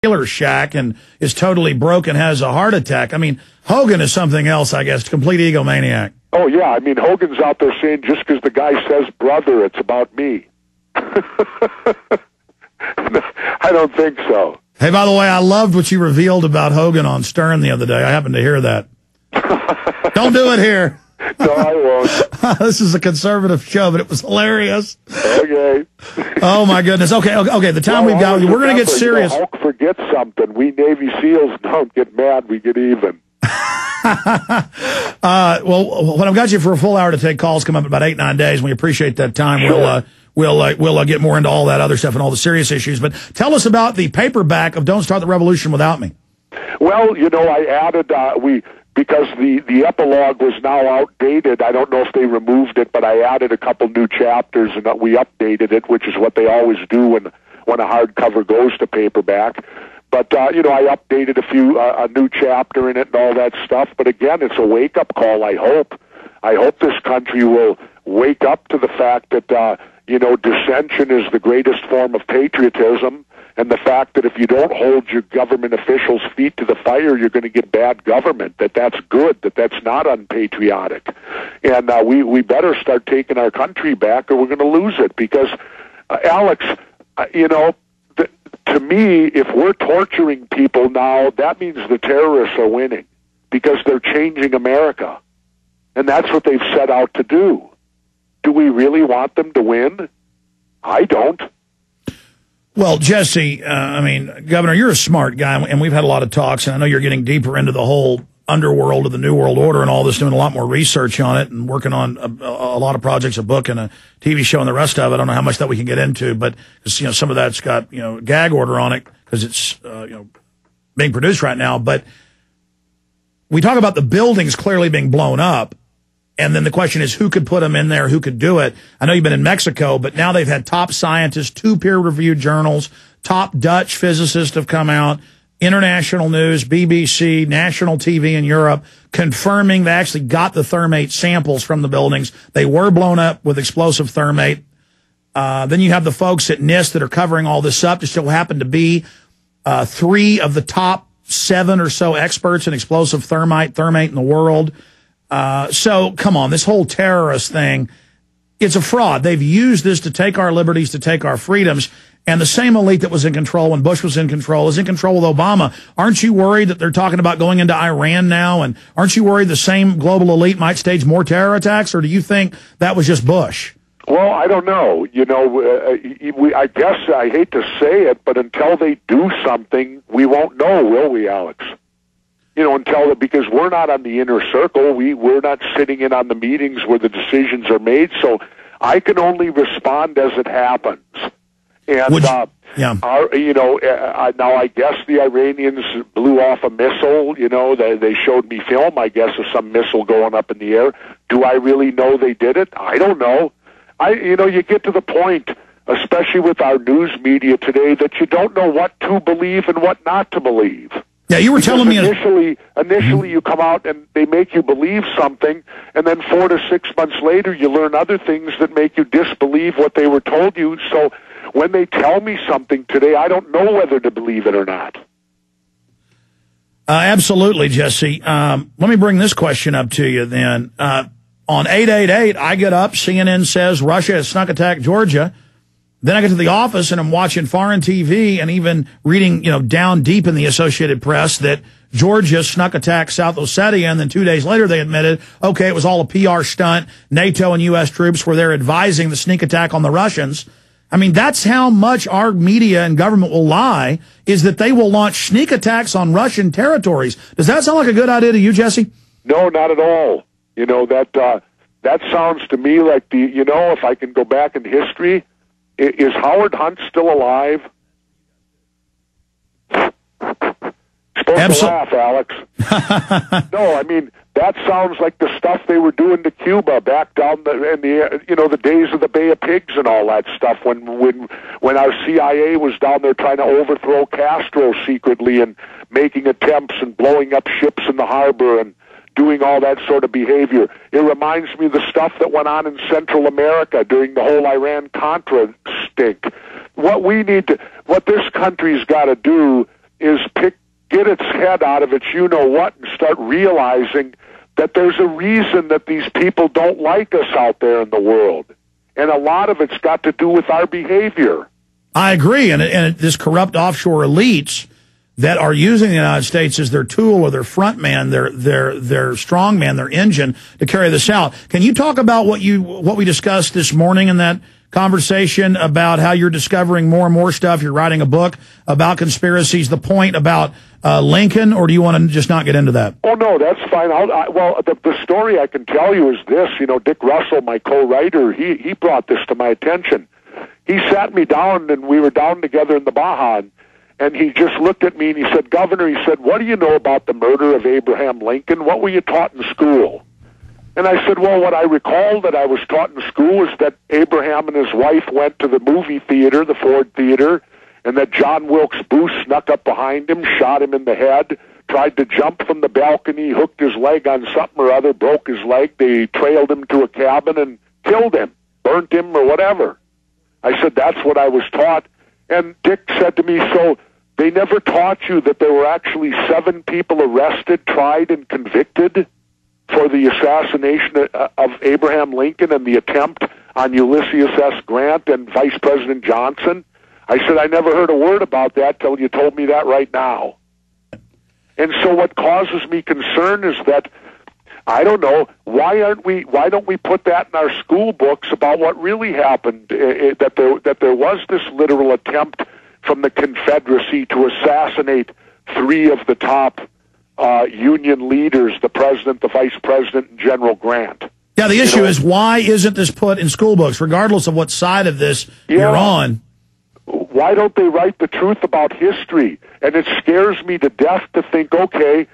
trailer shack and is totally broke and has a heart attack. I mean, Hogan is something else, I guess, complete egomaniac. Oh, yeah. I mean, Hogan's out there saying just because the guy says brother, it's about me. I don't think so. Hey, by the way, I loved what you revealed about Hogan on Stern the other day. I happened to hear that. Don't do it here. No, I won't. This is a conservative show, but it was hilarious. Okay. Oh, my goodness. Okay. The time we've got, we're going to get serious. Hulk forgets something. We Navy SEALs don't get mad. We get even. Well, when I've got you for a full hour to take calls, come up in about 8-9 days. We appreciate that time. Sure. We'll get more into all that other stuff and all the serious issues. But tell us about the paperback of Don't Start the Revolution Without Me. Well, I added, because the epilogue was now outdated. I don't know if they removed it, but I added a couple new chapters and we updated it, which is what they always do when a hardcover goes to paperback. But, I updated a new chapter in it and all that stuff. But again, it's a wake-up call, I hope. I hope this country will wake up to the fact that, dissension is the greatest form of patriotism, and the fact that if you don't hold your government officials' feet to the fire, you're going to get bad government, that's good, that's not unpatriotic. And we better start taking our country back or we're going to lose it. Because, Alex, to me, if we're torturing people now, that means the terrorists are winning because they're changing America. And that's what they've set out to do. Do we really want them to win? I don't. Well, Jesse, Governor, you're a smart guy, and we've had a lot of talks, and I know you're getting deeper into the whole underworld of the New World Order and all this, doing a lot more research on it and working on a lot of projects, a book and a TV show and the rest of it. I don't know how much that we can get into, but some of that's got gag order on it because it's being produced right now. But we talk about the buildings clearly being blown up. And then the question is, who could put them in there? Who could do it? I know you've been in Mexico, but now they've had top scientists, 2 peer-reviewed journals, top Dutch physicists have come out, international news, BBC, national TV in Europe, confirming they actually got the thermate samples from the buildings. They were blown up with explosive thermate. Then you have the folks at NIST that are covering all this up. There still happen to be 3 of the top 7 or so experts in explosive thermate in the world. So, come on, this whole terrorist thing, it's a fraud. They've used this to take our liberties, to take our freedoms, and the same elite that was in control when Bush was in control is in control with Obama. Aren't you worried that they're talking about going into Iran now, and aren't you worried the same global elite might stage more terror attacks, or do you think that was just Bush? Well, I don't know. I guess I hate to say it, but until they do something, we won't know, will we, Alex? Because we're not on the inner circle, we're not sitting in on the meetings where the decisions are made, so I can only respond as it happens. And, now I guess the Iranians blew off a missile, they showed me film, I guess, of some missile going up in the air. Do I really know they did it? I don't know. You get to the point, especially with our news media today, that you don't know what to believe and what not to believe. Yeah, you were telling me initially you come out and they make you believe something, and then 4 to 6 months later you learn other things that make you disbelieve what they were told you. So when they tell me something today, I don't know whether to believe it or not. Absolutely, Jesse. Let me bring this question up to you then. On 888, I get up, CNN says Russia has snuck attacked Georgia. Then I get to the office and I'm watching foreign TV and even reading, down deep in the Associated Press that Georgia snuck attacked South Ossetia, and then 2 days later they admitted, okay, it was all a PR stunt. NATO and U.S. troops were there advising the sneak attack on the Russians. I mean, that's how much our media and government will lie, is that they will launch sneak attacks on Russian territories. Does that sound like a good idea to you, Jesse? No, not at all. That sounds to me like if I can go back in history, is Howard Hunt still alive? Supposed to laugh, Alex. No, I mean, that sounds like the stuff they were doing to Cuba back down the days of the Bay of Pigs and all that stuff when our CIA was down there trying to overthrow Castro secretly and making attempts and blowing up ships in the harbor and doing all that sort of behavior. It reminds me of the stuff that went on in Central America during the whole Iran-Contra stink. What this country's got to do is get its head out of its you-know-what and start realizing that there's a reason that these people don't like us out there in the world. And a lot of it's got to do with our behavior. I agree. And this corrupt offshore elites that are using the United States as their tool or their front man, their strong man, their engine to carry this out. Can you talk about what we discussed this morning in that conversation about how you're discovering more and more stuff? You're writing a book about conspiracies, the point about Lincoln, or do you want to just not get into that? Oh, no, that's fine. Well, the story I can tell you is this. You know, Dick Russell, my co-writer, he brought this to my attention. He sat me down, and we were down together in the Baja, and he just looked at me and he said, Governor, he said, what do you know about the murder of Abraham Lincoln? What were you taught in school? And I said, well, what I recall that I was taught in school is that Abraham and his wife went to the movie theater, the Ford Theater, and that John Wilkes Booth snuck up behind him, shot him in the head, tried to jump from the balcony, hooked his leg on something or other, broke his leg. They trailed him to a cabin and killed him, burnt him or whatever. I said, that's what I was taught. And Dick said to me, so they never taught you that there were actually 7 people arrested, tried, and convicted for the assassination of Abraham Lincoln and the attempt on Ulysses S. Grant and Vice President Johnson? I said, I never heard a word about that till you told me that right now. And so what causes me concern is that, I don't know, why don't we put that in our school books about what really happened, that there was this literal attempt from the Confederacy to assassinate 3 of the top Union leaders, the president, the vice president, and General Grant. Yeah, the issue is, why isn't this put in school books, regardless of what side of this you're on? Why don't they write the truth about history? And it scares me to death to think, okay,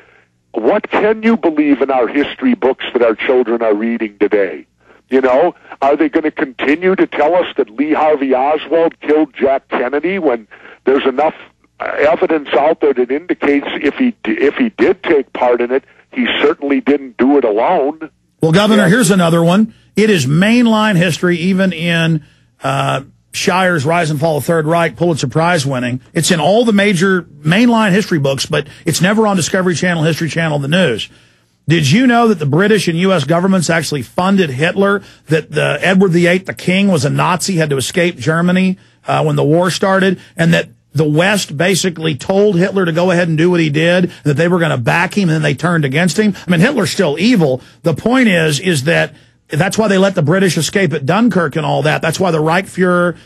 what can you believe in our history books that our children are reading today? You know, are they going to continue to tell us that Lee Harvey Oswald killed Jack Kennedy when there's enough evidence out there that indicates if he did take part in it, he certainly didn't do it alone? Well, Governor, here's another one. It is mainline history, even in Shire's Rise and Fall of the Third Reich, Pulitzer Prize winning. It's in all the major mainline history books, but it's never on Discovery Channel, History Channel, the news. Did you know that the British and U.S. governments actually funded Hitler, that Edward VIII, the king, was a Nazi, had to escape Germany when the war started, and that the West basically told Hitler to go ahead and do what he did, that they were going to back him, and then they turned against him? I mean, Hitler's still evil. The point is that that's why they let the British escape at Dunkirk and all that. That's why the Reichsfuhrer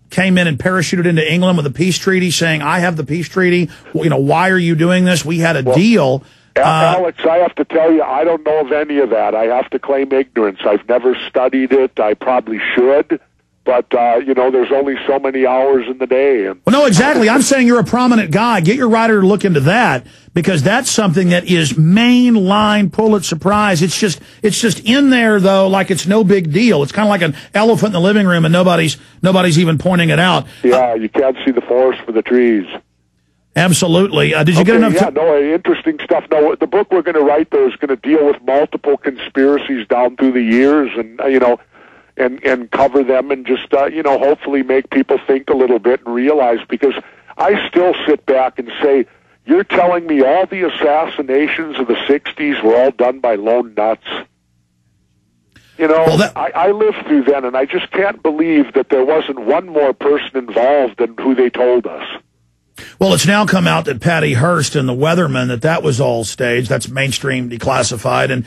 came in and parachuted into England with a peace treaty saying, I have the peace treaty. You know, why are you doing this? We had a deal. Alex, I have to tell you, I don't know of any of that. I have to claim ignorance. I've never studied it. I probably should. But, you know, there's only so many hours in the day. And well, no, exactly. I'm saying you're a prominent guy. Get your writer to look into that, because that's something that is mainline Pulitzer Prize. It's just in there, though, like it's no big deal. It's kind of like an elephant in the living room, and nobody's even pointing it out. Yeah, you can't see the forest for the trees. Absolutely. Did you get enough? Yeah, no, interesting stuff. No, the book we're going to write, though, is going to deal with multiple conspiracies down through the years, and you know, and cover them, and just you know, hopefully make people think a little bit and realize. Because I still sit back and say, you're telling me all the assassinations of the '60s were all done by lone nuts? You know, I lived through then, and I just can't believe that there wasn't one more person involved than who they told us. Well, it's now come out that Patty Hearst and the Weathermen, that was all staged. That's mainstream declassified. And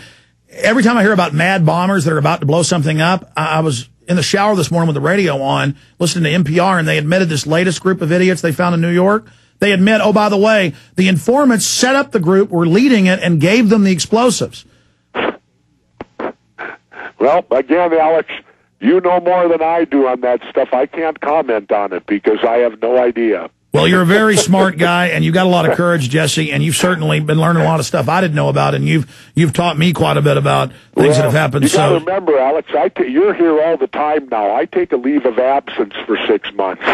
every time I hear about mad bombers that are about to blow something up, I was in the shower this morning with the radio on, listening to NPR, and they admitted this latest group of idiots they found in New York. They admit, oh, by the way, the informants set up the group, were leading it, and gave them the explosives. Well, again, Alex, you know more than I do on that stuff. I can't comment on it because I have no idea. Well, you're a very smart guy, and you've got a lot of courage, Jesse, and you've certainly been learning a lot of stuff I didn't know about, and you've taught me quite a bit about things that have happened. You got to remember, Alex, you're here all the time now. I take a leave of absence for 6 months.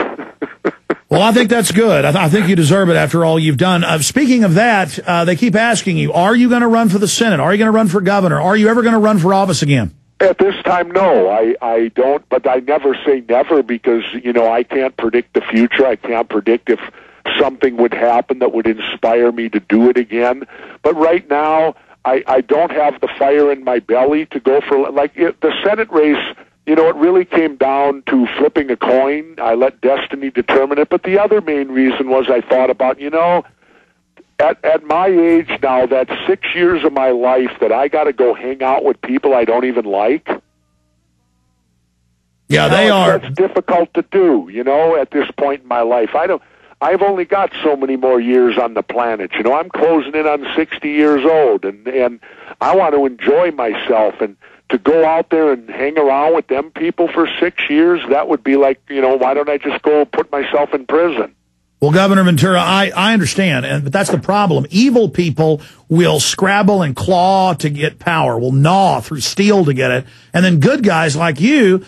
Well, I think that's good. I think you deserve it after all you've done. Speaking of that, they keep asking you, are you going to run for the Senate? Are you going to run for governor? Are you ever going to run for office again? At this time, no. I don't, but I never say never because, you know, I can't predict the future. I can't predict if something would happen that would inspire me to do it again. But right now, I don't have the fire in my belly to go for, like, the Senate race. You know, it really came down to flipping a coin. I let destiny determine it. But the other main reason was I thought about, you know, at my age now, that's 6 years of my life that I got to go hang out with people I don't even like. Yeah, they are. That's difficult to do, you know, at this point in my life. I've only got so many more years on the planet. You know, I'm closing in on 60 years old, and I want to enjoy myself. And to go out there and hang around with them people for 6 years, that would be like, you know, why don't I just go put myself in prison? Well, Governor Ventura, I understand, but that's the problem. Evil people will scrabble and claw to get power, will gnaw through steel to get it, and then good guys like you